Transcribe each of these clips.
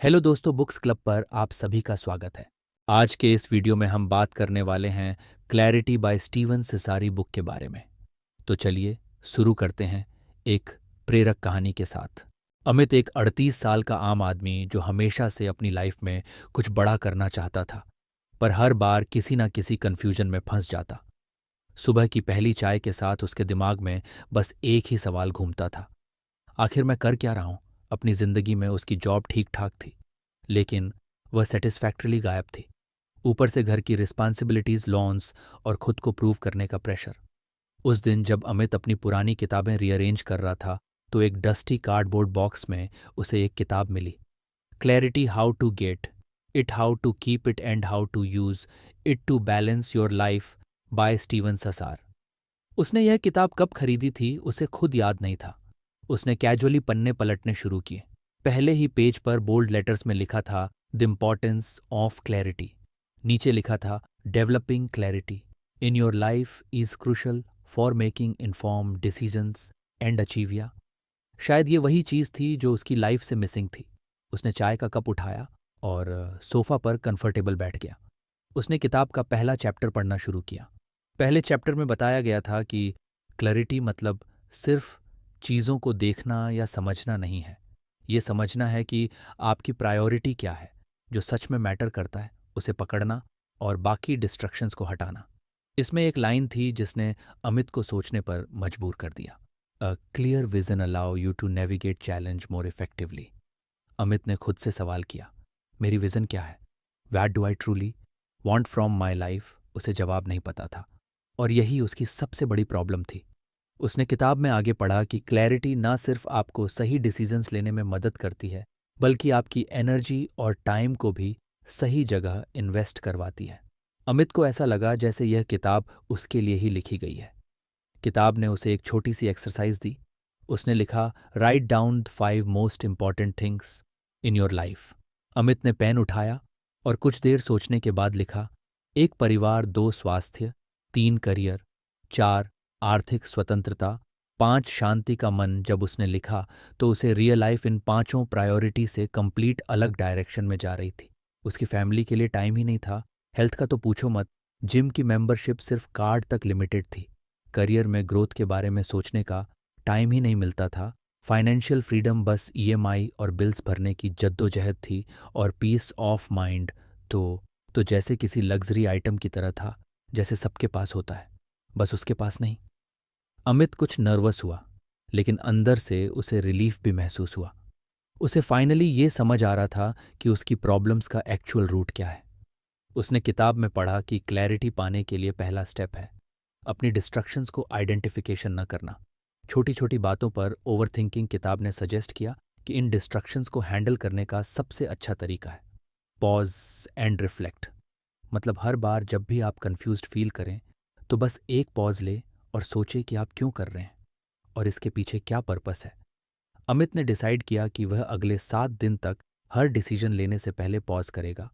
Hello दोस्तों, books club पर आप सभी का स्वागत है। आज के इस वीडियो में हम बात करने वाले हैं क्लैरिटी बाय स्टीवन सिसारी बुक के बारे में। तो चलिए शुरू करते हैं एक प्रेरक कहानी के साथ। अमित एक 38 साल का आम आदमी जो हमेशा से अपनी लाइफ में कुछ बड़ा करना चाहता था, पर हर बार किसी ना किसी कन्फ्यूजन में फंस जाता। सुबह की पहली चाय के साथ उसके दिमाग में बस एक ही सवाल घूमता था, आखिर मैं कर क्या रहा हूँ। अपनी जिंदगी में उसकी जॉब ठीक ठाक थी, लेकिन वह सेटिस्फैक्टरीली गायब थी। ऊपर से घर की रिस्पॉन्सिबिलिटीज, लॉन्स और खुद को प्रूव करने का प्रेशर। उस दिन जब अमित अपनी पुरानी किताबें रीअरेंज कर रहा था, तो एक डस्टी कार्डबोर्ड बॉक्स में उसे एक किताब मिली। Clarity, how to get it, how to keep it and how to use it to balance your life by Steven Sasar. उसने यह किताब कब खरीदी थी उसे खुद याद नहीं था। उसने कैजुअली पन्ने पलटने शुरू किए। पहले ही पेज पर बोल्ड लेटर्स में लिखा था द इम्पॉर्टेंस ऑफ क्लैरिटी। नीचे लिखा था developing clarity in your life is crucial for making inform decisions and अचीविया। शायद ये वही चीज़ थी जो उसकी लाइफ से मिसिंग थी। उसने चाय का कप उठाया और सोफा पर कंफर्टेबल बैठ गया। उसने किताब का पहला चैप्टर पढ़ना शुरू किया। पहले चैप्टर में बताया गया था कि क्लैरिटी मतलब सिर्फ चीज़ों को देखना या समझना नहीं है। ये समझना है कि आपकी प्रायोरिटी क्या है, जो सच में मैटर करता है उसे पकड़ना और बाकी डिस्ट्रक्शंस को हटाना। इसमें एक लाइन थी जिसने अमित को सोचने पर मजबूर कर दिया। A clear vision allow you to navigate challenge more effectively. Amit ने खुद से सवाल किया, मेरी विजन क्या है? What do I truly want from my life? उसे जवाब नहीं पता था, और यही उसकी सबसे बड़ी प्रॉब्लम थी। उसने किताब में आगे पढ़ा कि क्लैरिटी ना सिर्फ आपको सही डिसीजंस लेने में मदद करती है, बल्कि आपकी एनर्जी और टाइम को भी सही जगह इन्वेस्ट करवाती है। अमित को ऐसा लगा जैसे यह किताब उसके लिए ही लिखी गई है। किताब ने उसे एक छोटी सी एक्सरसाइज दी। उसने लिखा, write down the 5 most important things in your life. Amit ने पेन उठाया और कुछ देर सोचने के बाद लिखा, 1 परिवार, 2 स्वास्थ्य, 3 करियर, 4 आर्थिक स्वतंत्रता, 5 शांति का मन। जब उसने लिखा तो उसे रियल लाइफ इन पांचों प्रायोरिटी से कंप्लीट अलग डायरेक्शन में जा रही थी। उसकी फैमिली के लिए टाइम ही नहीं था। हेल्थ का तो पूछो मत, जिम की मेंबरशिप सिर्फ कार्ड तक लिमिटेड थी। करियर में ग्रोथ के बारे में सोचने का टाइम ही नहीं मिलता था। फाइनेंशियल फ्रीडम बस ईएमआई और बिल्स भरने की जद्दोजहद थी। और पीस ऑफ माइंड तो जैसे किसी लग्जरी आइटम की तरह था, जैसे सबके पास होता है, बस उसके पास नहीं। अमित कुछ नर्वस हुआ, लेकिन अंदर से उसे रिलीफ भी महसूस हुआ। उसे फाइनली ये समझ आ रहा था कि उसकी प्रॉब्लम्स का एक्चुअल रूट क्या है। उसने किताब में पढ़ा कि क्लैरिटी पाने के लिए पहला स्टेप है अपनी डिस्ट्रक्शंस को आइडेंटिफिकेशन न करना। छोटी छोटी बातों पर ओवरथिंकिंग। किताब ने सजेस्ट किया कि इन डिस्ट्रक्शंस को हैंडल करने का सबसे अच्छा तरीका है पॉज एंड रिफ्लेक्ट। मतलब हर बार जब भी आप कंफ्यूज्ड फील करें, तो बस एक पॉज ले और सोचे कि आप क्यों कर रहे हैं और इसके पीछे क्या पर्पस है। अमित ने डिसाइड किया कि वह अगले 7 दिन तक हर डिसीजन लेने से पहले पॉज करेगा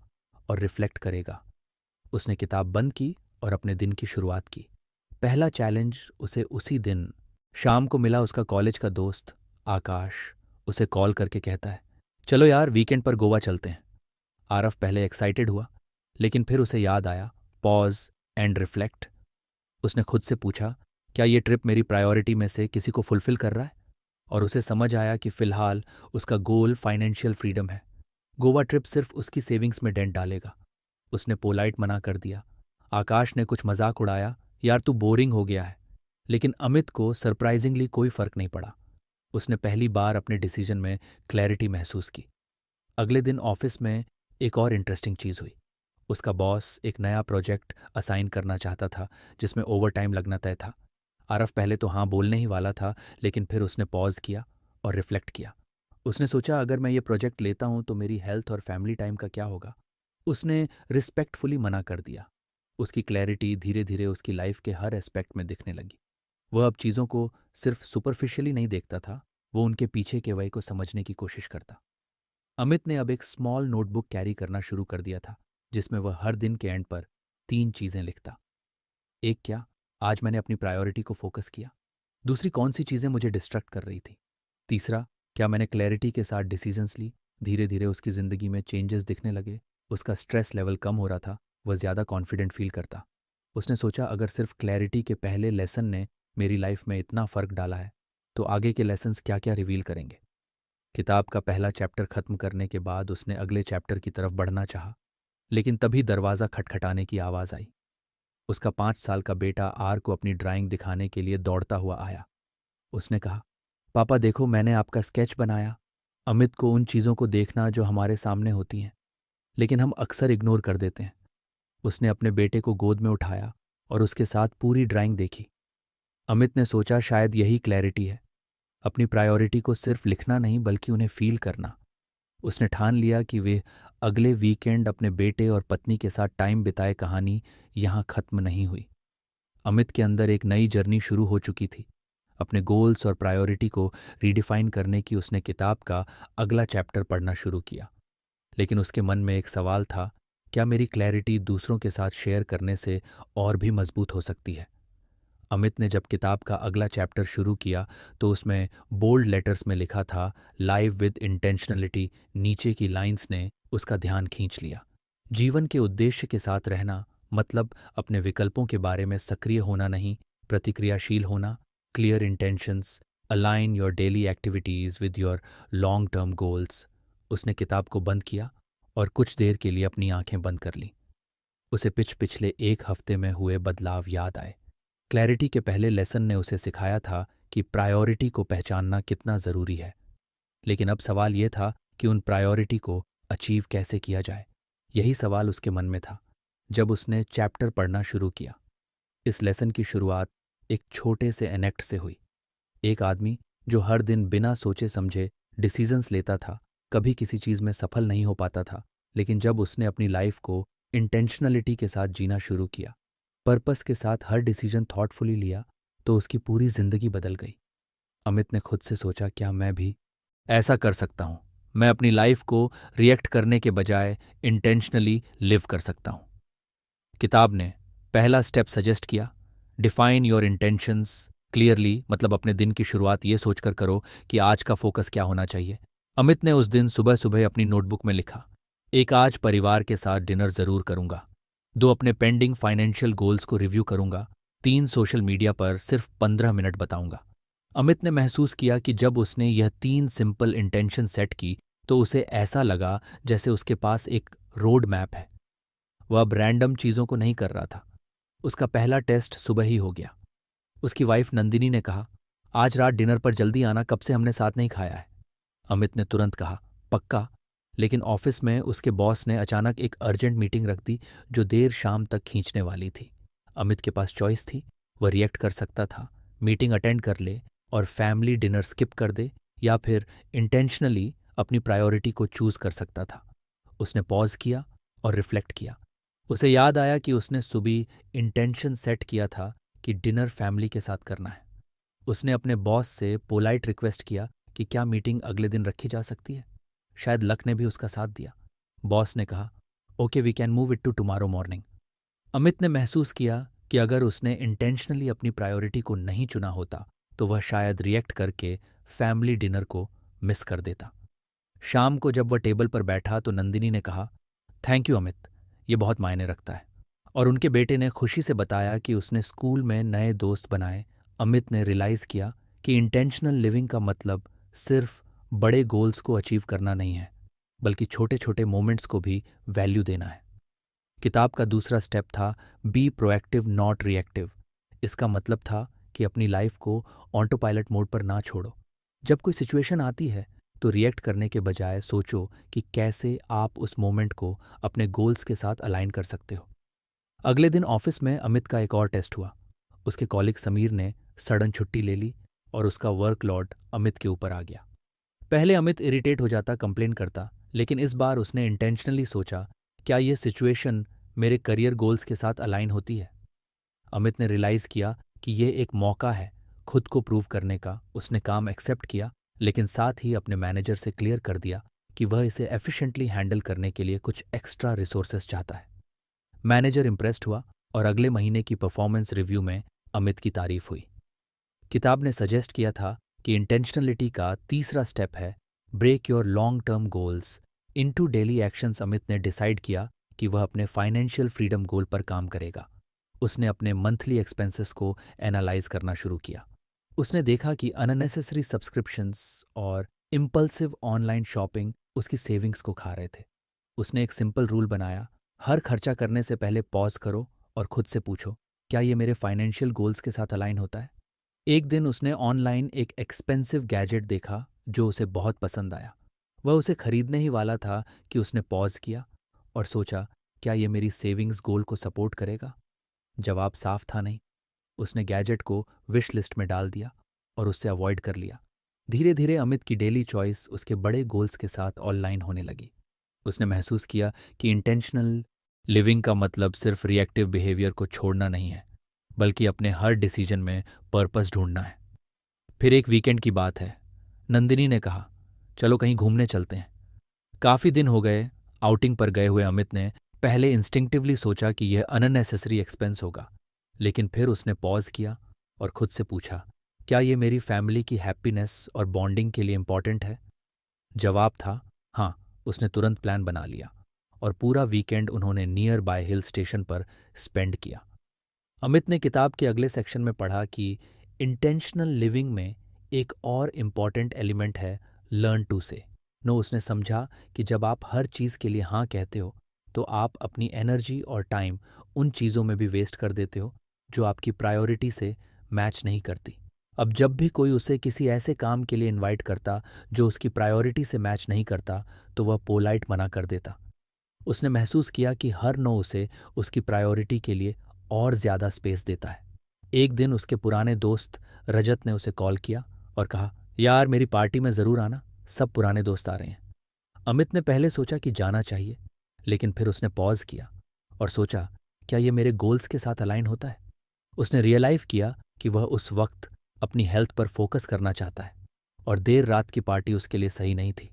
और रिफ्लेक्ट करेगा। उसने किताब बंद की और अपने दिन की शुरुआत की। पहला चैलेंज उसे उसी दिन शाम को मिला। उसका कॉलेज का दोस्त आकाश उसे कॉल करके कहता है, चलो यार वीकेंड पर गोवा चलते हैं। आरव पहले एक्साइटेड हुआ, लेकिन फिर उसे याद आया पॉज एंड रिफ्लेक्ट। उसने खुद से पूछा, क्या ये ट्रिप मेरी प्रायोरिटी में से किसी को फुलफिल कर रहा है? और उसे समझ आया कि फिलहाल उसका गोल फाइनेंशियल फ्रीडम है। गोवा ट्रिप सिर्फ उसकी सेविंग्स में डेंट डालेगा। उसने पोलाइट मना कर दिया। आकाश ने कुछ मजाक उड़ाया, यार तू बोरिंग हो गया है। लेकिन अमित को सरप्राइजिंगली कोई फर्क नहीं पड़ा। उसने पहली बार अपने डिसीजन में क्लैरिटी महसूस की। अगले दिन ऑफिस में एक और इंटरेस्टिंग चीज़ हुई। उसका बॉस एक नया प्रोजेक्ट असाइन करना चाहता था जिसमें ओवर टाइम लगना तय था। आरव पहले तो हाँ बोलने ही वाला था, लेकिन फिर उसने पॉज किया और रिफ्लेक्ट किया। उसने सोचा, अगर मैं ये प्रोजेक्ट लेता हूँ तो मेरी हेल्थ और फैमिली टाइम का क्या होगा। उसने रिस्पेक्टफुली मना कर दिया। उसकी क्लैरिटी धीरे धीरे उसकी लाइफ के हर एस्पेक्ट में दिखने लगी। वह अब चीज़ों को सिर्फ सुपरफिशियली नहीं देखता था, वो उनके पीछे के वही को समझने की कोशिश करता। अमित ने अब एक स्मॉल नोटबुक कैरी करना शुरू कर दिया था, जिसमें वह हर दिन के एंड पर 3 चीज़ें लिखता। एक, क्या आज मैंने अपनी प्रायोरिटी को फोकस किया? दूसरी, कौन सी चीज़ें मुझे डिस्ट्रैक्ट कर रही थी? तीसरा, क्या मैंने क्लैरिटी के साथ डिसीजंस ली? धीरे धीरे उसकी ज़िंदगी में चेंजेस दिखने लगे। उसका स्ट्रेस लेवल कम हो रहा था, वह ज़्यादा कॉन्फिडेंट फील करता। उसने सोचा, अगर सिर्फ क्लैरिटी के पहले लेसन ने मेरी लाइफ में इतना फ़र्क डाला है, तो आगे के लेसन्स क्या क्या रिवील करेंगे। किताब का पहला चैप्टर ख़त्म करने के बाद उसने अगले चैप्टर की तरफ बढ़ना चाहा, लेकिन तभी दरवाज़ा खटखटाने की आवाज़ आई। उसका 5 साल का बेटा आर को अपनी ड्राइंग दिखाने के लिए दौड़ता हुआ आया। उसने कहा, पापा देखो, मैंने आपका स्केच बनाया। अमित को उन चीज़ों को देखना जो हमारे सामने होती हैं, लेकिन हम अक्सर इग्नोर कर देते हैं। उसने अपने बेटे को गोद में उठाया और उसके साथ पूरी ड्राइंग देखी। अमित ने सोचा, शायद यही क्लैरिटी है, अपनी प्रायोरिटी को सिर्फ लिखना नहीं बल्कि उन्हें फील करना। उसने ठान लिया कि वे अगले वीकेंड अपने बेटे और पत्नी के साथ टाइम बिताए। कहानी यहाँ खत्म नहीं हुई। अमित के अंदर एक नई जर्नी शुरू हो चुकी थी। अपने गोल्स और प्रायोरिटी को रीडिफाइन करने की उसने किताब का अगला चैप्टर पढ़ना शुरू किया। लेकिन उसके मन में एक सवाल था, क्या मेरी क्लैरिटी दूसरों के साथ शेयर करने से और भी मजबूत हो सकती है। अमित ने जब किताब का अगला चैप्टर शुरू किया तो उसमें बोल्ड लेटर्स में लिखा था, लाइव विद इंटेंशनलिटी। नीचे की लाइंस ने उसका ध्यान खींच लिया। जीवन के उद्देश्य के साथ रहना मतलब अपने विकल्पों के बारे में सक्रिय होना नहीं, प्रतिक्रियाशील होना। Clear intentions align your daily activities with your long term goals. उसने किताब को बंद किया और कुछ देर के लिए अपनी आंखें बंद कर लीं। उसे पिछले 1 हफ्ते में हुए बदलाव याद आए। क्लैरिटी के पहले लेसन ने उसे सिखाया था कि प्रायोरिटी को पहचानना कितना ज़रूरी है, लेकिन अब सवाल यह था कि उन प्रायोरिटी को अचीव कैसे किया जाए। यही सवाल उसके मन में था जब उसने चैप्टर पढ़ना शुरू किया। इस लेसन की शुरुआत एक छोटे से एनेक्ट से हुई। एक आदमी जो हर दिन बिना सोचे समझे डिसीजंस लेता था, कभी किसी चीज़ में सफल नहीं हो पाता था, लेकिन जब उसने अपनी लाइफ को इंटेंशनलिटी के साथ जीना शुरू किया, पर्पस के साथ हर डिसीजन थॉटफुली लिया, तो उसकी पूरी जिंदगी बदल गई। अमित ने खुद से सोचा, क्या मैं भी ऐसा कर सकता हूं? मैं अपनी लाइफ को रिएक्ट करने के बजाय इंटेंशनली लिव कर सकता हूं। किताब ने पहला स्टेप सजेस्ट किया, डिफाइन योर इंटेंशंस क्लियरली। मतलब अपने दिन की शुरुआत ये सोचकर करो कि आज का फोकस क्या होना चाहिए। अमित ने उस दिन सुबह सुबह अपनी नोटबुक में लिखा, एक, आज परिवार के साथ डिनर जरूर करूंगा। 2, अपने पेंडिंग फाइनेंशियल गोल्स को रिव्यू करूंगा। 3, सोशल मीडिया पर सिर्फ 15 मिनट बताऊंगा। अमित ने महसूस किया कि जब उसने यह 3 सिंपल इंटेंशन सेट की तो उसे ऐसा लगा जैसे उसके पास एक रोड मैप है। वह अब रैंडम चीज़ों को नहीं कर रहा था। उसका पहला टेस्ट सुबह ही हो गया। उसकी वाइफ नंदिनी ने कहा, आज रात डिनर पर जल्दी आना, कब से हमने साथ नहीं खाया है। अमित ने तुरंत कहा, पक्का। लेकिन ऑफिस में उसके बॉस ने अचानक एक अर्जेंट मीटिंग रख दी जो देर शाम तक खींचने वाली थी। अमित के पास चॉइस थी, वह रिएक्ट कर सकता था, मीटिंग अटेंड कर ले और फैमिली डिनर स्किप कर दे, या फिर इंटेंशनली अपनी प्रायोरिटी को चूज कर सकता था। उसने पॉज किया और रिफ्लेक्ट किया। उसे याद आया कि उसने सुबह इंटेंशन सेट किया था कि डिनर फैमिली के साथ करना है। उसने अपने बॉस से पोलाइट रिक्वेस्ट किया कि क्या मीटिंग अगले दिन रखी जा सकती है। शायद लक ने भी उसका साथ दिया। बॉस ने कहा, okay, we can move it to tomorrow morning. Amit ने महसूस किया कि अगर उसने इंटेंशनली अपनी प्रायोरिटी को नहीं चुना होता तो वह शायद रिएक्ट करके फैमिली डिनर को मिस कर देता। शाम को जब वह टेबल पर बैठा तो नंदिनी ने कहा, थैंक यू अमित, ये बहुत मायने रखता है। और उनके बेटे ने खुशी से बताया कि उसने स्कूल में नए दोस्त बनाए। अमित ने रियलाइज़ किया कि इंटेंशनल लिविंग का मतलब सिर्फ बड़े गोल्स को अचीव करना नहीं है, बल्कि छोटे छोटे मोमेंट्स को भी वैल्यू देना है। किताब का दूसरा स्टेप था, बी प्रोएक्टिव नॉट रिएक्टिव। इसका मतलब था कि अपनी लाइफ को ऑटो पायलट मोड पर ना छोड़ो। जब कोई सिचुएशन आती है तो रिएक्ट करने के बजाय सोचो कि कैसे आप उस मोमेंट को अपने गोल्स के साथ अलाइन कर सकते हो। अगले दिन ऑफिस में अमित का एक और टेस्ट हुआ। उसके कॉलीग समीर ने सडन छुट्टी ले ली और उसका वर्कलोड अमित के ऊपर आ गया। पहले अमित इरिटेट हो जाता, कंप्लेन करता, लेकिन इस बार उसने इंटेंशनली सोचा, क्या यह सिचुएशन मेरे करियर गोल्स के साथ अलाइन होती है। अमित ने रियलाइज किया कि यह एक मौका है खुद को प्रूव करने का। उसने काम एक्सेप्ट किया, लेकिन साथ ही अपने मैनेजर से क्लियर कर दिया कि वह इसे एफिशिएंटली हैंडल करने के लिए कुछ एक्स्ट्रा रिसोर्सेज चाहता है। मैनेजर इंप्रेस्ड हुआ और अगले महीने की परफॉर्मेंस रिव्यू में अमित की तारीफ हुई। किताब ने सजेस्ट किया था कि इंटेंशनलिटी का तीसरा स्टेप है break your long term goals into daily actions. Amit ने डिसाइड किया कि वह अपने फाइनेंशियल फ्रीडम गोल पर काम करेगा। उसने अपने मंथली एक्सपेंसेस को एनालाइज करना शुरू किया। उसने देखा कि अननेसेसरी सब्सक्रिप्शंस और इम्पल्सिव ऑनलाइन शॉपिंग उसकी सेविंग्स को खा रहे थे। उसने एक सिंपल रूल बनाया, हर खर्चा करने से पहले पॉज करो और खुद से पूछो, क्या ये मेरे फाइनेंशियल गोल्स के साथ अलाइन होता है। एक दिन उसने ऑनलाइन एक एक्सपेंसिव गैजेट देखा जो उसे बहुत पसंद आया। वह उसे खरीदने ही वाला था कि उसने पॉज किया और सोचा, क्या ये मेरी सेविंग्स गोल को सपोर्ट करेगा। जवाब साफ था, नहीं। उसने गैजेट को विश लिस्ट में डाल दिया और उससे अवॉइड कर लिया। धीरे धीरे अमित की डेली चॉइस उसके बड़े गोल्स के साथ ऑनलाइन होने लगी। उसने महसूस किया कि इंटेंशनल लिविंग का मतलब सिर्फ रिएक्टिव बिहेवियर को छोड़ना नहीं है, बल्कि अपने हर डिसीजन में पर्पस ढूंढना है। फिर एक वीकेंड की बात है। नंदिनी ने कहा, चलो कहीं घूमने चलते हैं। काफ़ी दिन हो गए आउटिंग पर गए हुए अमित ने पहले इंस्टिंक्टिवली सोचा कि यह अननेसेसरी एक्सपेंस होगा, लेकिन फिर उसने पॉज किया और खुद से पूछा, क्या ये मेरी फैमिली की हैप्पीनेस और बॉन्डिंग के लिए इम्पॉर्टेंट है। जवाब था हाँ। उसने तुरंत प्लान बना लिया और पूरा वीकेंड उन्होंने नियर बाय हिल स्टेशन पर स्पेंड किया। अमित ने किताब के अगले सेक्शन में पढ़ा कि इंटेंशनल लिविंग में एक और इम्पॉर्टेंट एलिमेंट है, लर्न टू से नो। उसने समझा कि जब आप हर चीज़ के लिए हाँ कहते हो तो आप अपनी एनर्जी और टाइम उन चीज़ों में भी वेस्ट कर देते हो जो आपकी प्रायोरिटी से मैच नहीं करती। अब जब भी कोई उसे किसी ऐसे काम के लिए इनवाइट करता जो उसकी प्रायोरिटी से मैच नहीं करता तो वह पोलाइट मना कर देता। उसने महसूस किया कि हर नो उसे उसकी प्रायोरिटी के लिए और ज़्यादा स्पेस देता है। एक दिन उसके पुराने दोस्त रजत ने उसे कॉल किया और कहा, यार मेरी पार्टी में ज़रूर आना, सब पुराने दोस्त आ रहे हैं। अमित ने पहले सोचा कि जाना चाहिए, लेकिन फिर उसने पॉज किया और सोचा, क्या ये मेरे गोल्स के साथ अलाइन होता है। उसने रियलाइज किया कि वह उस वक्त अपनी हेल्थ पर फोकस करना चाहता है और देर रात की पार्टी उसके लिए सही नहीं थी।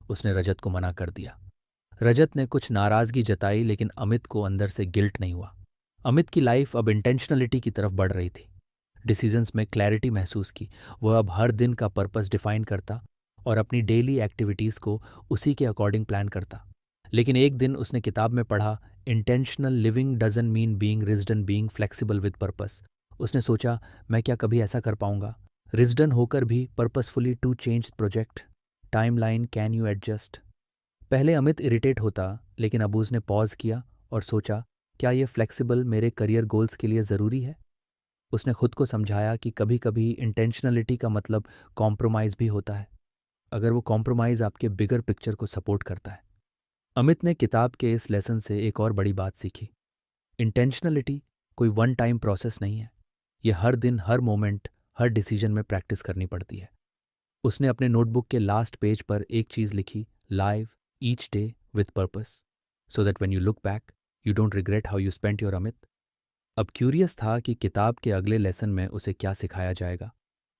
उसने रजत को मना कर दिया। रजत ने कुछ नाराज़गी जताई, लेकिन अमित को अंदर से गिल्ट नहीं हुआ। अमित की लाइफ अब इंटेंशनलिटी की तरफ बढ़ रही थी। डिसीजंस में क्लैरिटी महसूस की। वह अब हर दिन का पर्पस डिफाइन करता और अपनी डेली एक्टिविटीज़ को उसी के अकॉर्डिंग प्लान करता। लेकिन एक दिन उसने किताब में पढ़ा, intentional living doesn't mean being rigid and being flexible with purpose. उसने सोचा, मैं क्या कभी ऐसा कर पाऊंगा, रिज्डन होकर भी purposefully to change project timeline, can you adjust. पहले अमित इरिटेट होता, लेकिन अब उसने पॉज किया और सोचा, क्या ये फ्लेक्सिबल मेरे करियर गोल्स के लिए ज़रूरी है। उसने खुद को समझाया कि कभी कभी इंटेंशनलिटी का मतलब कॉम्प्रोमाइज़ भी होता है, अगर वो कॉम्प्रोमाइज़ आपके बिगर पिक्चर को सपोर्ट करता है। अमित ने किताब के इस लेसन से एक और बड़ी बात सीखी। इंटेंशनलिटी कोई वन टाइम प्रोसेस नहीं है। यह हर दिन, हर मोमेंट, हर डिसीजन में प्रैक्टिस करनी पड़ती है। उसने अपने नोटबुक के लास्ट पेज पर एक चीज़ लिखी, live each day with purpose so that when you look back you don't regret how you spent your Amit. अब क्यूरियस था कि किताब के अगले लेसन में उसे क्या सिखाया जाएगा।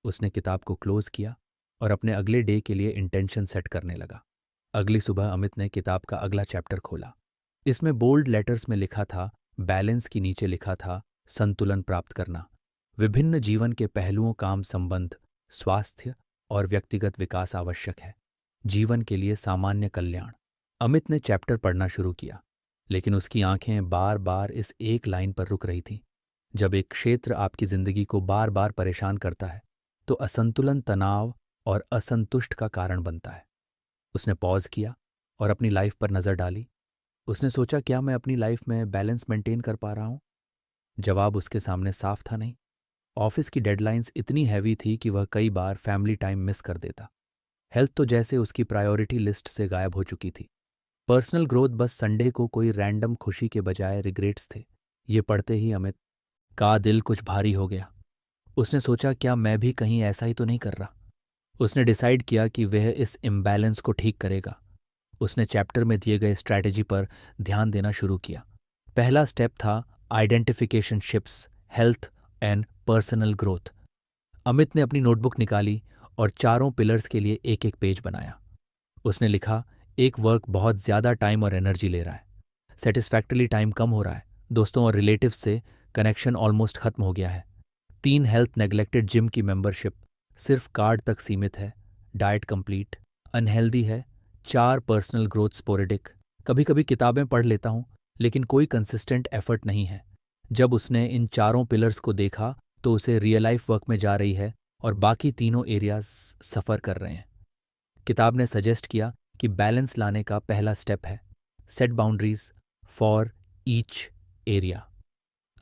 उसने किताब को क्लोज किया और अपने अगले डे के लिए इंटेंशन सेट करने लगा। अगली सुबह अमित ने किताब का अगला चैप्टर खोला। इसमें बोल्ड लेटर्स में लिखा था बैलेंस, की नीचे लिखा था संतुलन प्राप्त करना। विभिन्न जीवन के पहलुओं, काम, संबंध, स्वास्थ्य और व्यक्तिगत विकास आवश्यक है जीवन के लिए सामान्य कल्याण। अमित ने चैप्टर पढ़ना शुरू किया, लेकिन उसकी आंखें बार बार इस एक लाइन पर रुक रही थीं। जब एक क्षेत्र आपकी जिंदगी को बार बार परेशान करता है तो असंतुलन तनाव और असंतुष्ट का कारण बनता है। उसने पॉज किया और अपनी लाइफ पर नज़र डाली। उसने सोचा, क्या मैं अपनी लाइफ में बैलेंस मेंटेन कर पा रहा हूं। जवाब उसके सामने साफ था, नहीं। ऑफिस की डेडलाइंस इतनी हैवी थी कि वह कई बार फैमिली टाइम मिस कर देता। हेल्थ तो जैसे उसकी प्रायोरिटी लिस्ट से गायब हो चुकी थी। पर्सनल ग्रोथ बस संडे को कोई रैंडम खुशी के बजाय रिग्रेट्स थे। ये पढ़ते ही अमित का दिल कुछ भारी हो गया। उसने सोचा, क्या मैं भी कहीं ऐसा ही तो नहीं कर रहा। उसने डिसाइड किया कि वह इस इम्बैलेंस को ठीक करेगा। उसने चैप्टर में दिए गए स्ट्रैटेजी पर ध्यान देना शुरू किया। पहला स्टेप था identification ships, health and personal growth. Amit ने अपनी नोटबुक निकाली और चारों पिलर्स के लिए एक एक पेज बनाया। उसने लिखा, एक वर्क बहुत ज़्यादा टाइम और एनर्जी ले रहा है, सेटिस्फैक्टरली टाइम कम हो रहा है, दोस्तों और रिलेटिव्स से कनेक्शन ऑलमोस्ट खत्म हो गया है। 3 हेल्थ नेग्लेक्टेड, जिम की मेंबरशिप सिर्फ कार्ड तक सीमित है, डाइट कंप्लीट, अनहेल्दी है, 4 पर्सनल ग्रोथ स्पोरेडिक, कभी कभी किताबें पढ़ लेता हूँ लेकिन कोई कंसिस्टेंट एफर्ट नहीं है। जब उसने इन चारों पिलर्स को देखा तो उसे रियल लाइफ वर्क में जा रही है और बाकी तीनों एरियाज सफ़र कर रहे हैं। किताब ने सजेस्ट किया कि बैलेंस लाने का पहला स्टेप है set boundaries for each area.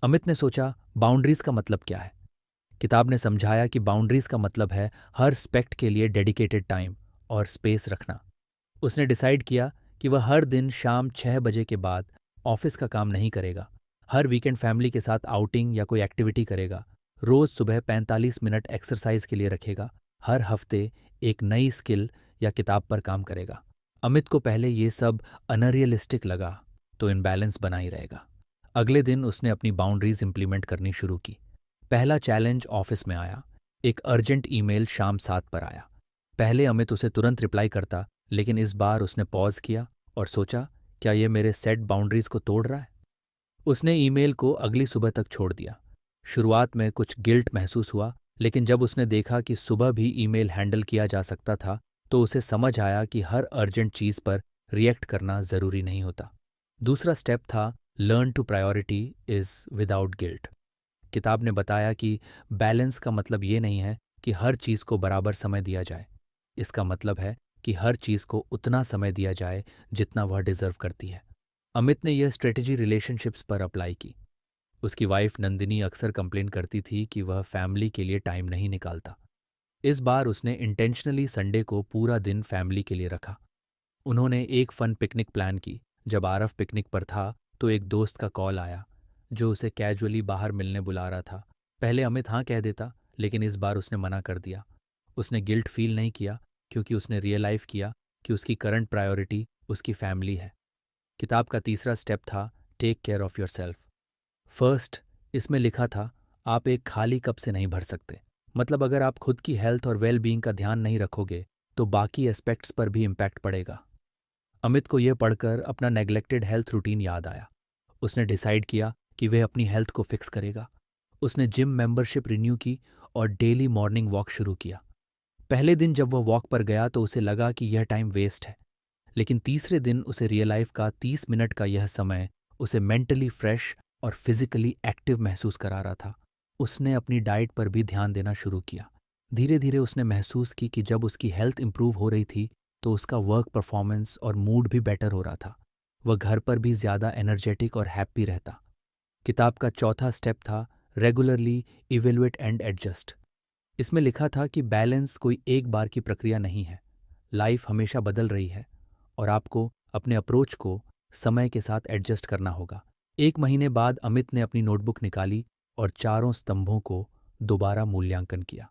Amit ने सोचा, बाउंड्रीज का मतलब क्या है? किताब ने समझाया कि बाउंड्रीज का मतलब है हर स्पेक्ट के लिए डेडिकेटेड टाइम और स्पेस रखना। उसने डिसाइड किया कि वह हर दिन शाम 6 बजे के बाद ऑफिस का काम नहीं करेगा, हर वीकेंड फैमिली के साथ आउटिंग या कोई एक्टिविटी करेगा, रोज सुबह 45 मिनट एक्सरसाइज के लिए रखेगा, हर हफ्ते एक नई स्किल या किताब पर काम करेगा। अमित को पहले ये सब अनरियलिस्टिक लगा, तो इम्बैलेंस बना ही रहेगा। अगले दिन उसने अपनी बाउंड्रीज इंप्लीमेंट करनी शुरू की। पहला चैलेंज ऑफिस में आया। एक अर्जेंट ईमेल शाम 7 पर आया। पहले अमित उसे तुरंत रिप्लाई करता, लेकिन इस बार उसने पॉज किया और सोचा, क्या ये मेरे सेट बाउंड्रीज को तोड़ रहा है? उसने ईमेल को अगली सुबह तक छोड़ दिया। शुरुआत में कुछ गिल्ट महसूस हुआ, लेकिन जब उसने देखा कि सुबह भी ईमेल हैंडल किया जा सकता था, तो उसे समझ आया कि हर अर्जेंट चीज पर रिएक्ट करना जरूरी नहीं होता। दूसरा स्टेप था learn to prioritize without guilt. किताब ने बताया कि बैलेंस का मतलब ये नहीं है कि हर चीज को बराबर समय दिया जाए। इसका मतलब है कि हर चीज को उतना समय दिया जाए जितना वह डिजर्व करती है। अमित ने यह स्ट्रेटजी रिलेशनशिप्स पर अप्लाई की। उसकी वाइफ नंदिनी अक्सर कंप्लेन करती थी कि वह फैमिली के लिए टाइम नहीं निकालता। इस बार उसने इंटेंशनली संडे को पूरा दिन फैमिली के लिए रखा। उन्होंने एक फन पिकनिक प्लान की। जब आरव पिकनिक पर था तो एक दोस्त का कॉल आया जो उसे कैजुअली बाहर मिलने बुला रहा था। पहले अमित हाँ कह देता, लेकिन इस बार उसने मना कर दिया। उसने गिल्ट फील नहीं किया क्योंकि उसने रियलाइज किया कि उसकी करंट प्रायोरिटी उसकी फैमिली है। किताब का तीसरा स्टेप था take care of yourself first. इसमें लिखा था आप एक खाली कप से नहीं भर सकते। मतलब अगर आप खुद की हेल्थ और वेल बीइंग का ध्यान नहीं रखोगे तो बाकी एस्पेक्ट्स पर भी इम्पैक्ट पड़ेगा। अमित को यह पढ़कर अपना नेग्लेक्टेड हेल्थ रूटीन याद आया। उसने डिसाइड किया कि वह अपनी हेल्थ को फिक्स करेगा। उसने जिम मेंबरशिप रिन्यू की और डेली मॉर्निंग वॉक शुरू किया। पहले दिन जब वह वॉक पर गया तो उसे लगा कि यह टाइम वेस्ट है, लेकिन तीसरे दिन उसे रियल लाइफ का 30 मिनट का यह समय उसे मेंटली फ्रेश और फिजिकली एक्टिव महसूस करा रहा था। उसने अपनी डाइट पर भी ध्यान देना शुरू किया। धीरे धीरे उसने महसूस की कि जब उसकी हेल्थ इंप्रूव हो रही थी तो उसका वर्क परफॉर्मेंस और मूड भी बेटर हो रहा था। वह घर पर भी ज़्यादा एनर्जेटिक और हैप्पी रहता। किताब का चौथा स्टेप था रेगुलरली इवेल्युएट एंड एडजस्ट। इसमें लिखा था कि बैलेंस कोई एक बार की प्रक्रिया नहीं है। लाइफ हमेशा बदल रही है और आपको अपने अप्रोच को समय के साथ एडजस्ट करना होगा। 1 महीने बाद अमित ने अपनी नोटबुक निकाली और चारों स्तंभों को दोबारा मूल्यांकन किया।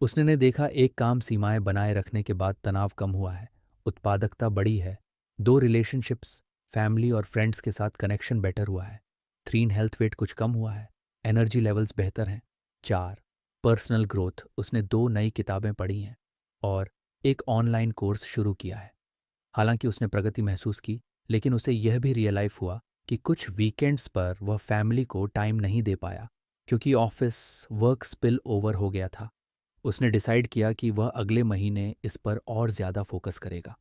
उसने ने देखा एक काम सीमाएं बनाए रखने के बाद तनाव कम हुआ है, उत्पादकता बढ़ी है, 2 रिलेशनशिप्स फैमिली और फ्रेंड्स के साथ कनेक्शन बेटर हुआ है, 3 हेल्थ वेट कुछ कम हुआ है, एनर्जी लेवल्स बेहतर हैं, 4 पर्सनल ग्रोथ उसने 2 नई किताबें पढ़ी हैं और एक ऑनलाइन कोर्स शुरू किया है। हालांकि उसने प्रगति महसूस की, लेकिन उसे यह भी रियलाइज हुआ कि कुछ वीकेंड्स पर वह फैमिली को टाइम नहीं दे पाया क्योंकि ऑफिस वर्क स्पिल ओवर हो गया था। उसने डिसाइड किया कि वह अगले महीने इस पर और ज़्यादा फोकस करेगा।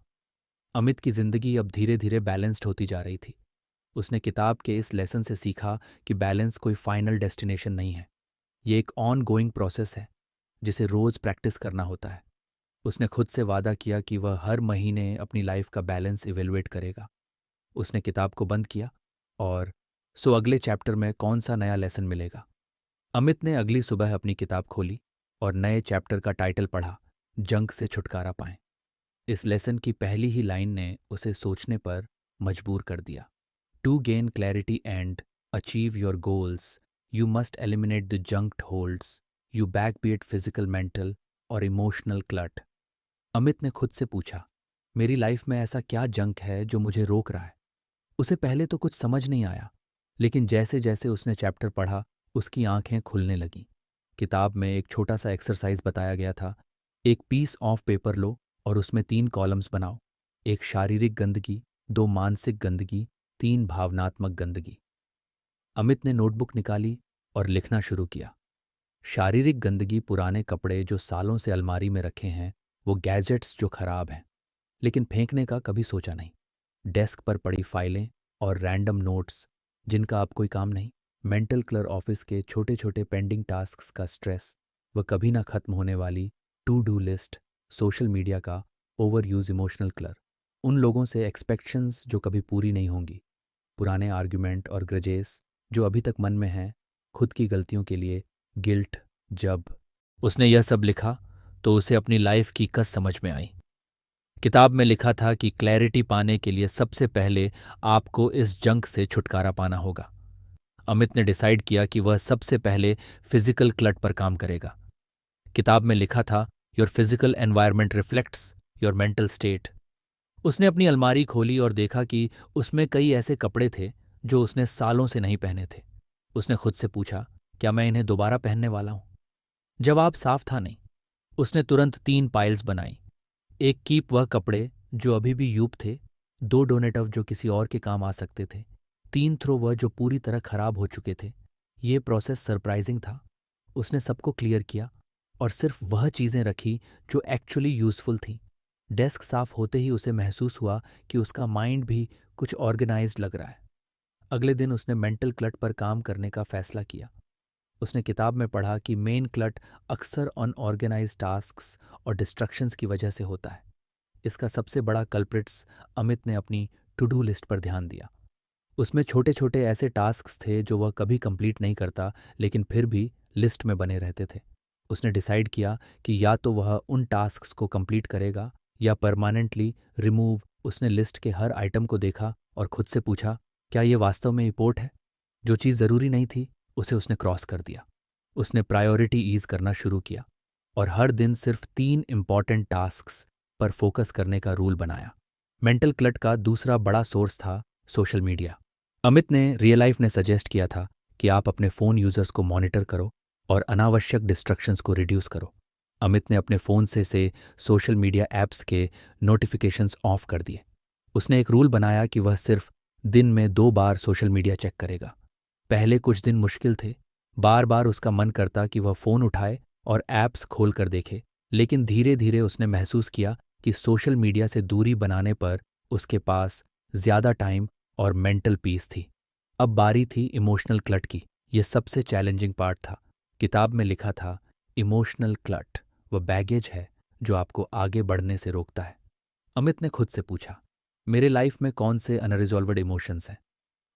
अमित की जिंदगी अब धीरे धीरे बैलेंस्ड होती जा रही थी। उसने किताब के इस लेसन से सीखा कि बैलेंस कोई फाइनल डेस्टिनेशन नहीं है, ये एक ऑन गोइंग प्रोसेस है जिसे रोज प्रैक्टिस करना होता है। उसने खुद से वादा किया कि वह हर महीने अपनी लाइफ का बैलेंस इवेलुएट करेगा। उसने किताब को बंद किया और अगले चैप्टर में कौन सा नया लेसन मिलेगा। अमित ने अगली सुबह अपनी किताब खोली और नए चैप्टर का टाइटल पढ़ा, जंक से छुटकारा पाएं। इस लेसन की पहली ही लाइन ने उसे सोचने पर मजबूर कर दिया। To gain clarity and achieve your goals you must eliminate the junked holds you back be it physical mental और इमोशनल क्लट। अमित ने खुद से पूछा, मेरी लाइफ में ऐसा क्या जंक है जो मुझे रोक रहा है? उसे पहले तो कुछ समझ नहीं आया, लेकिन जैसे जैसे उसने चैप्टर पढ़ा उसकी आंखें खुलने लगीं। किताब में एक छोटा सा एक्सरसाइज बताया गया था। एक पीस ऑफ पेपर लो और उसमें 3 कॉलम्स बनाओ, एक शारीरिक गंदगी, 2 मानसिक गंदगी, 3 भावनात्मक गंदगी। अमित ने नोटबुक निकाली और लिखना शुरू किया। शारीरिक गंदगी पुराने कपड़े जो सालों से अलमारी में रखे हैं, वो गैजेट्स जो खराब हैं, लेकिन फेंकने का कभी सोचा नहीं। डेस्क पर पड़ी फाइलें और रैंडम नोट्स जिनका अब कोई काम नहीं, मेंटल क्लर ऑफिस के छोटे छोटे पेंडिंग टास्क्स का स्ट्रेस, वह कभी ना खत्म होने वाली to do list, social media का ओवर यूज, इमोशनल क्लर, उन लोगों से एक्सपेक्शंस जो कभी पूरी नहीं होंगी, पुराने आर्ग्यूमेंट और ग्रजेस जो अभी तक मन में हैं, खुद की गलतियों के लिए गिल्ट। जब उसने यह सब लिखा तो उसे अपनी लाइफ की कस समझ में आई। किताब में लिखा था कि क्लैरिटी पाने के लिए सबसे पहले आपको इस जंक से छुटकारा पाना होगा। अमित ने डिसाइड किया कि वह सबसे पहले फिजिकल क्लट पर काम करेगा। किताब में लिखा था, your physical environment reflects your mental state. उसने अपनी अलमारी खोली और देखा कि उसमें कई ऐसे कपड़े थे जो उसने सालों से नहीं पहने थे। उसने खुद से पूछा, क्या मैं इन्हें दोबारा पहनने वाला हूं? जवाब साफ था, नहीं। उसने तुरंत 3 पाइल्स बनाई। एक कीप वह कपड़े जो अभी भी यूप थे, 2 डोनेटिव जो किसी और के काम आ सकते थे, 3 थ्रो वह जो पूरी तरह खराब हो चुके थे। ये प्रोसेस सरप्राइजिंग था। उसने सबको क्लियर किया और सिर्फ वह चीज़ें रखी जो एक्चुअली यूजफुल थीं। डेस्क साफ होते ही उसे महसूस हुआ कि उसका माइंड भी कुछ ऑर्गेनाइज्ड लग रहा है। अगले दिन उसने मेंटल क्लट पर काम करने का फैसला किया। उसने किताब में पढ़ा कि मेन क्लट अक्सर अनऑर्गेनाइज्ड टास्क्स और डिस्ट्रक्शंस की वजह से होता है। इसका सबसे बड़ा कल्प्रिट्स अमित ने अपनी टू डू लिस्ट पर ध्यान दिया। उसमें छोटे छोटे ऐसे टास्क्स थे जो वह कभी कंप्लीट नहीं करता, लेकिन फिर भी लिस्ट में बने रहते थे। उसने डिसाइड किया कि या तो वह उन टास्क्स को कंप्लीट करेगा या परमानेंटली रिमूव। उसने लिस्ट के हर आइटम को देखा और खुद से पूछा, क्या ये वास्तव में इंपॉर्टेंट है? जो चीज़ ज़रूरी नहीं थी उसे उसने क्रॉस कर दिया। उसने प्रायोरिटी ईज करना शुरू किया और हर दिन सिर्फ 3 इंपॉर्टेंट टास्क्स पर फोकस करने का रूल बनाया। मेंटल क्लट का दूसरा बड़ा सोर्स था सोशल मीडिया। अमित ने रियल लाइफ ने सजेस्ट किया था कि आप अपने फ़ोन यूज़र्स को मॉनिटर करो और अनावश्यक डिस्ट्रक्शंस को रिड्यूस करो। अमित ने अपने फ़ोन से सोशल मीडिया ऐप्स के नोटिफिकेशंस ऑफ कर दिए। उसने एक रूल बनाया कि वह सिर्फ दिन में 2 बार सोशल मीडिया चेक करेगा। पहले कुछ दिन मुश्किल थे, बार बार उसका मन करता कि वह फ़ोन उठाए और ऐप्स खोल कर देखे, लेकिन धीरे धीरे उसने महसूस किया कि सोशल मीडिया से दूरी बनाने पर उसके पास ज़्यादा टाइम और मेंटल पीस थी। अब बारी थी इमोशनल क्लट की। यह सबसे चैलेंजिंग पार्ट था। किताब में लिखा था, इमोशनल क्लट वह बैगेज है जो आपको आगे बढ़ने से रोकता है। अमित ने खुद से पूछा, मेरे लाइफ में कौन से अनरिजॉल्वड इमोशंस हैं?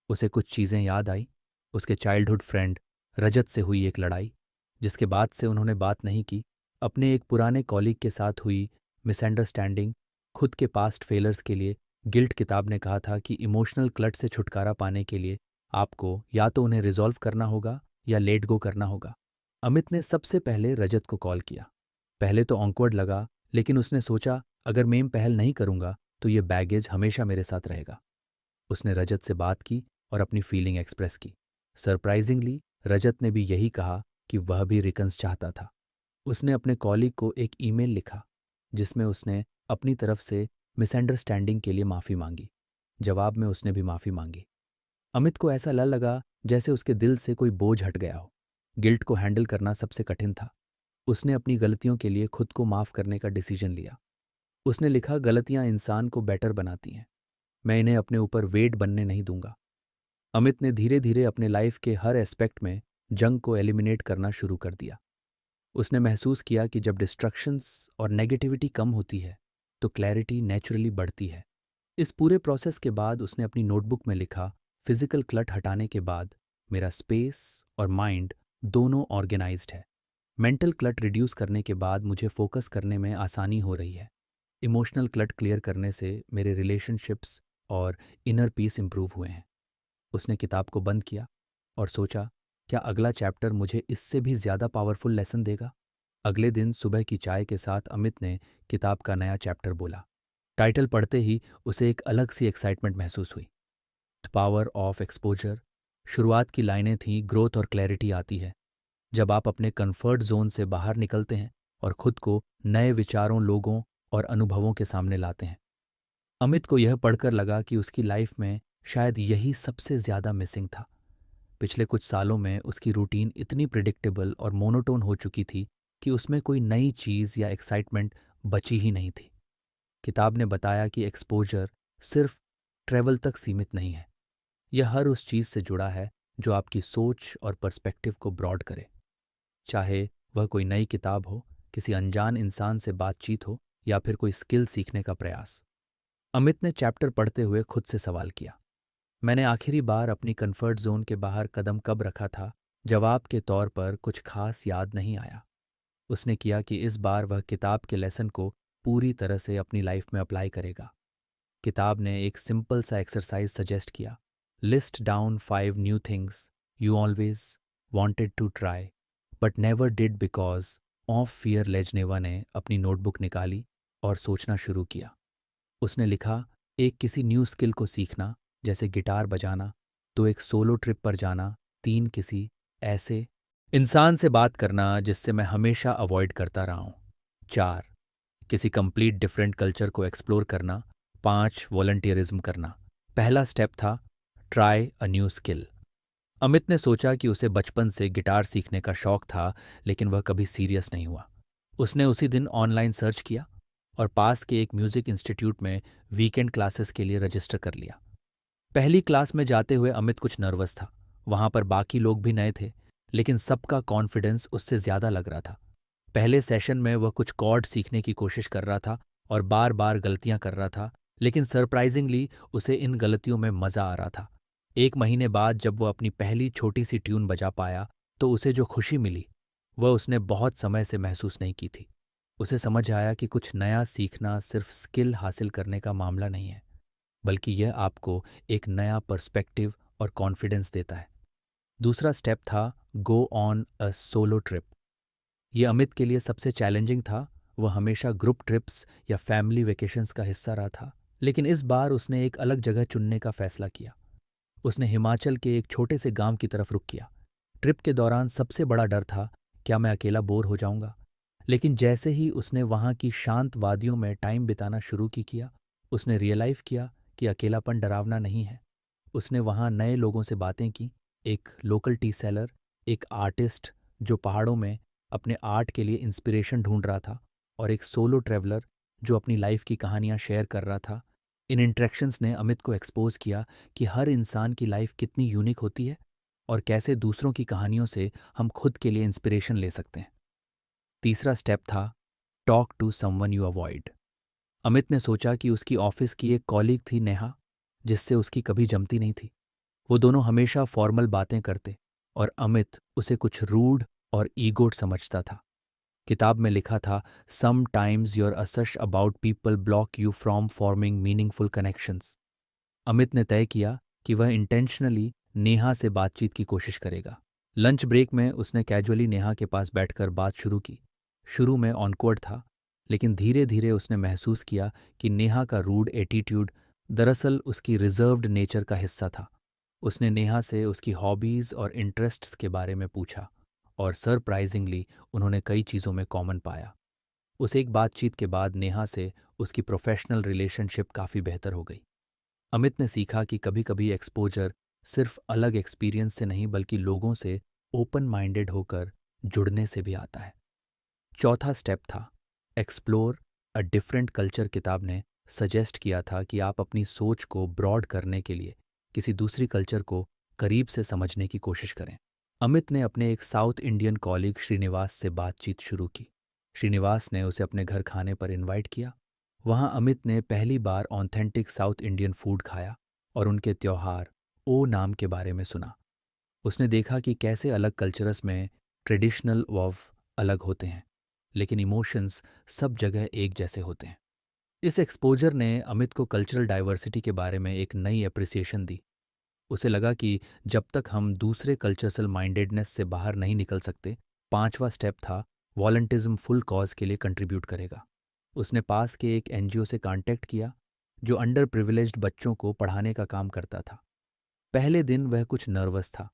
उसे कुछ चीज़ें याद आई। उसके चाइल्डहुड फ्रेंड रजत से हुई एक लड़ाई जिसके बाद से उन्होंने बात नहीं की, अपने एक पुराने कॉलीग के साथ हुई मिसअंडरस्टैंडिंग, खुद के पास्ट फेलर्स के लिए गिल्ट। किताब ने कहा था कि इमोशनल क्लट से छुटकारा पाने के लिए आपको या तो उन्हें रिजॉल्व करना होगा या लेट गो करना होगा। अमित ने सबसे पहले रजत को कॉल किया। पहले तो ऑकवर्ड लगा, लेकिन उसने सोचा, अगर मैं पहल नहीं करूंगा तो ये बैगेज हमेशा मेरे साथ रहेगा। उसने रजत से बात की और अपनी फीलिंग एक्सप्रेस की। सरप्राइजिंगली रजत ने भी यही कहा कि वह भी रिकन्स चाहता था। उसने अपने कॉलीग को एक ईमेल लिखा जिसमें उसने अपनी तरफ से मिसअंडरस्टैंडिंग के लिए माफ़ी मांगी। जवाब में उसने भी माफ़ी मांगी। अमित को ऐसा लगा जैसे उसके दिल से कोई बोझ हट गया हो। गिल्ट को हैंडल करना सबसे कठिन था। उसने अपनी गलतियों के लिए खुद को माफ़ करने का डिसीजन लिया। उसने लिखा, गलतियां इंसान को बेटर बनाती हैं, मैं इन्हें अपने ऊपर वेट बनने नहीं दूंगा। अमित ने धीरे धीरे अपने लाइफ के हर एस्पेक्ट में जंग को एलिमिनेट करना शुरू कर दिया। उसने महसूस किया कि जब डिस्ट्रक्शंस और नेगेटिविटी कम होती है तो क्लैरिटी नेचुरली बढ़ती है। इस पूरे प्रोसेस के बाद उसने अपनी नोटबुक में लिखा, फिजिकल क्लट हटाने के बाद मेरा स्पेस और माइंड दोनों ऑर्गेनाइज्ड है। मेंटल क्लट रिड्यूस करने के बाद मुझे फोकस करने में आसानी हो रही है। इमोशनल क्लट क्लियर करने से मेरे रिलेशनशिप्स और इनर पीस इंप्रूव हुए हैं। उसने किताब को बंद किया और सोचा, क्या अगला चैप्टर मुझे इससे भी ज़्यादा पावरफुल लेसन देगा? अगले दिन सुबह की चाय के साथ अमित ने किताब का नया चैप्टर बोला। टाइटल पढ़ते ही उसे एक अलग सी एक्साइटमेंट महसूस हुई, द पावर ऑफ एक्सपोजर। शुरुआत की लाइनें थीं, ग्रोथ और क्लैरिटी आती है जब आप अपने कंफर्ट जोन से बाहर निकलते हैं और खुद को नए विचारों, लोगों और अनुभवों के सामने लाते हैं। अमित को यह पढ़कर लगा कि उसकी लाइफ में शायद यही सबसे ज़्यादा मिसिंग था। पिछले कुछ सालों में उसकी रूटीन इतनी प्रिडिक्टेबल और मोनोटोन हो चुकी थी कि उसमें कोई नई चीज़ या एक्साइटमेंट बची ही नहीं थी। किताब ने बताया कि एक्सपोजर सिर्फ ट्रैवल तक सीमित नहीं है। यह हर उस चीज़ से जुड़ा है जो आपकी सोच और पर्सपेक्टिव को ब्रॉड करे, चाहे वह कोई नई किताब हो, किसी अनजान इंसान से बातचीत हो या फिर कोई स्किल सीखने का प्रयास। अमित ने चैप्टर पढ़ते हुए खुद से सवाल किया, मैंने आखिरी बार अपनी कंफर्ट जोन के बाहर कदम कब रखा था? जवाब के तौर पर कुछ खास याद नहीं आया। उसने किया कि इस बार वह किताब के लेसन को पूरी तरह से अपनी लाइफ में अप्लाई करेगा। किताब ने एक सिंपल सा एक्सरसाइज सजेस्ट किया, list down 5 new things you always wanted to try but never did because of fear. लेजनेवा ने अपनी नोटबुक निकाली और सोचना शुरू किया। उसने लिखा, एक किसी न्यू स्किल को सीखना, जैसे गिटार बजाना, तो एक सोलो ट्रिप पर जाना, 3 किसी ऐसे इंसान से बात करना जिससे मैं हमेशा अवॉइड करता रहा हूँ, 4 किसी कंप्लीट डिफरेंट कल्चर को एक्सप्लोर करना, 5 वॉलंटियरिज्म करना। पहला स्टेप था try a new skill. Amit ने सोचा कि उसे बचपन से गिटार सीखने का शौक था, लेकिन वह कभी सीरियस नहीं हुआ। उसने उसी दिन ऑनलाइन सर्च किया और पास के एक म्यूजिक इंस्टीट्यूट में वीकेंड क्लासेस के लिए रजिस्टर कर लिया। पहली क्लास में जाते हुए अमित कुछ नर्वस था। वहां पर बाकी लोग भी नए थे, लेकिन सबका कॉन्फिडेंस उससे ज्यादा लग रहा था। पहले सेशन में वह कुछ कॉर्ड सीखने की कोशिश कर रहा था और बार बार गलतियां कर रहा था, लेकिन सरप्राइजिंगली उसे इन गलतियों में मजा आ रहा था। 1 महीने बाद जब वह अपनी पहली छोटी सी ट्यून बजा पाया तो उसे जो खुशी मिली वह उसने बहुत समय से महसूस नहीं की थी। उसे समझ आया कि कुछ नया सीखना सिर्फ स्किल हासिल करने का मामला नहीं है, बल्कि यह आपको एक नया पर्सपेक्टिव और कॉन्फिडेंस देता है। दूसरा स्टेप था go on a solo trip. ये अमित के लिए सबसे चैलेंजिंग था। वह हमेशा ग्रुप ट्रिप्स या फैमिली वेकेशंस का हिस्सा रहा था, लेकिन इस बार उसने एक अलग जगह चुनने का फैसला किया। उसने हिमाचल के एक छोटे से गांव की तरफ रुख किया। ट्रिप के दौरान सबसे बड़ा डर था, क्या मैं अकेला बोर हो जाऊंगा? लेकिन जैसे ही उसने वहां की शांत वादियों में टाइम बिताना शुरू किया, उसने रियलाइज किया कि अकेलापन डरावना नहीं है। उसने वहां नए लोगों से बातें की, एक लोकल टी सेलर, एक आर्टिस्ट जो पहाड़ों में अपने आर्ट के लिए इंस्पिरेशन ढूंढ रहा था, और एक सोलो ट्रैवलर जो अपनी लाइफ की कहानियां शेयर कर रहा था। इन इंटरेक्शंस ने अमित को एक्सपोज किया कि हर इंसान की लाइफ कितनी यूनिक होती है और कैसे दूसरों की कहानियों से हम खुद के लिए इंस्पिरेशन ले सकते हैं। तीसरा स्टेप था talk to someone you avoid. Amit ने सोचा कि उसकी ऑफिस की एक कॉलीग थी नेहा, जिससे उसकी कभी जमती नहीं थी। वो दोनों हमेशा फॉर्मल बातें करते और अमित उसे कुछ रूड और ईगोड समझता था। किताब में लिखा था, सम टाइम्स योर असश about people block you from forming meaningful connections. Amit ने तय किया कि वह इंटेंशनली नेहा से बातचीत की कोशिश करेगा। लंच ब्रेक में उसने कैजुअली नेहा के पास बैठकर बात शुरू की। शुरू में ऑनकोर्ड था, लेकिन धीरे धीरे उसने महसूस किया कि नेहा का रूड एटीट्यूड दरअसल उसकी रिजर्व्ड नेचर का हिस्सा था। उसने नेहा से उसकी हॉबीज और इंटरेस्ट्स के बारे में पूछा और सरप्राइजिंगली उन्होंने कई चीज़ों में कॉमन पाया। उस एक बातचीत के बाद नेहा से उसकी प्रोफेशनल रिलेशनशिप काफ़ी बेहतर हो गई। अमित ने सीखा कि कभी कभी एक्सपोजर सिर्फ अलग एक्सपीरियंस से नहीं बल्कि लोगों से ओपन माइंडेड होकर जुड़ने से भी आता है। चौथा स्टेप था एक्सप्लोर अ डिफरेंट कल्चर। किताब ने सजेस्ट किया था कि आप अपनी सोच को ब्रॉड करने के लिए किसी दूसरी कल्चर को करीब से समझने की कोशिश करें। अमित ने अपने एक साउथ इंडियन कॉलीग श्रीनिवास से बातचीत शुरू की। श्रीनिवास ने उसे अपने घर खाने पर इनवाइट किया। वहां अमित ने पहली बार ऑथेंटिक साउथ इंडियन फूड खाया और उनके त्योहार ओ नाम के बारे में सुना। उसने देखा कि कैसे अलग कल्चर्स में ट्रेडिशनल वव अलग होते हैं, लेकिन इमोशंस सब जगह एक जैसे होते हैं। इस एक्सपोजर ने अमित को कल्चरल डाइवर्सिटी के बारे में एक नई एप्रिसिएशन दी। उसे लगा कि जब तक हम दूसरे कल्चरल माइंडेडनेस से बाहर नहीं निकल सकते। पांचवा स्टेप था वॉलंटिज्म फुल कॉज के लिए कंट्रीब्यूट करेगा। उसने पास के एक एनजीओ से कांटेक्ट किया जो अंडर प्रिविलेज्ड बच्चों को पढ़ाने का काम करता था। पहले दिन वह कुछ नर्वस था।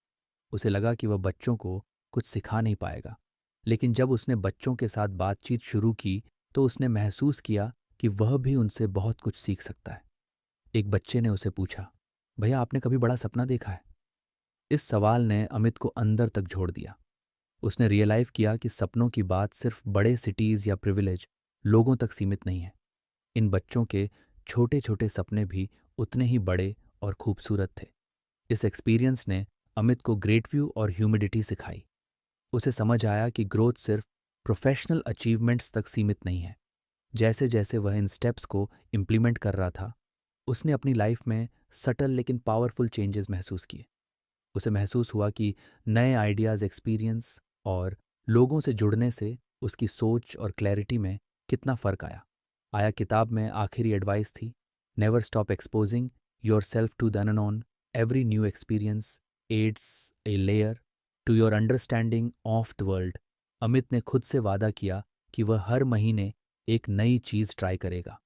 उसे लगा कि वह बच्चों को कुछ सिखा नहीं पाएगा, लेकिन जब उसने बच्चों के साथ बातचीत शुरू की तो उसने महसूस किया कि वह भी उनसे बहुत कुछ सीख सकता है। एक बच्चे ने उसे पूछा, भैया आपने कभी बड़ा सपना देखा है? इस सवाल ने अमित को अंदर तक झोड़ दिया। उसने रियलाइज किया कि सपनों की बात सिर्फ बड़े सिटीज या प्रिविलेज लोगों तक सीमित नहीं है। इन बच्चों के छोटे छोटे सपने भी उतने ही बड़े और खूबसूरत थे। इस एक्सपीरियंस ने अमित को ग्रेट व्यू और ह्यूमिडिटी सिखाई। उसे समझ आया कि ग्रोथ सिर्फ प्रोफेशनल अचीवमेंट्स तक सीमित नहीं है। जैसे जैसे वह इन स्टेप्स को इम्प्लीमेंट कर रहा था, उसने अपनी लाइफ में सटल लेकिन पावरफुल चेंजेस महसूस किए। उसे महसूस हुआ कि नए आइडियाज़, एक्सपीरियंस और लोगों से जुड़ने से उसकी सोच और क्लैरिटी में कितना फ़र्क आया। किताब में आखिरी एडवाइस थी, never stop exposing yourself to the unknown, every new experience adds a layer to your understanding of the world. Amit ने खुद से वादा किया कि वह हर महीने एक नई चीज़ ट्राई करेगा।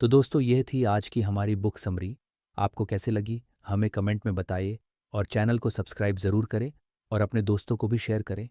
तो दोस्तों, यह थी आज की हमारी बुक समरी। आपको कैसे लगी हमें कमेंट में बताइए और चैनल को सब्सक्राइब ज़रूर करें और अपने दोस्तों को भी शेयर करें।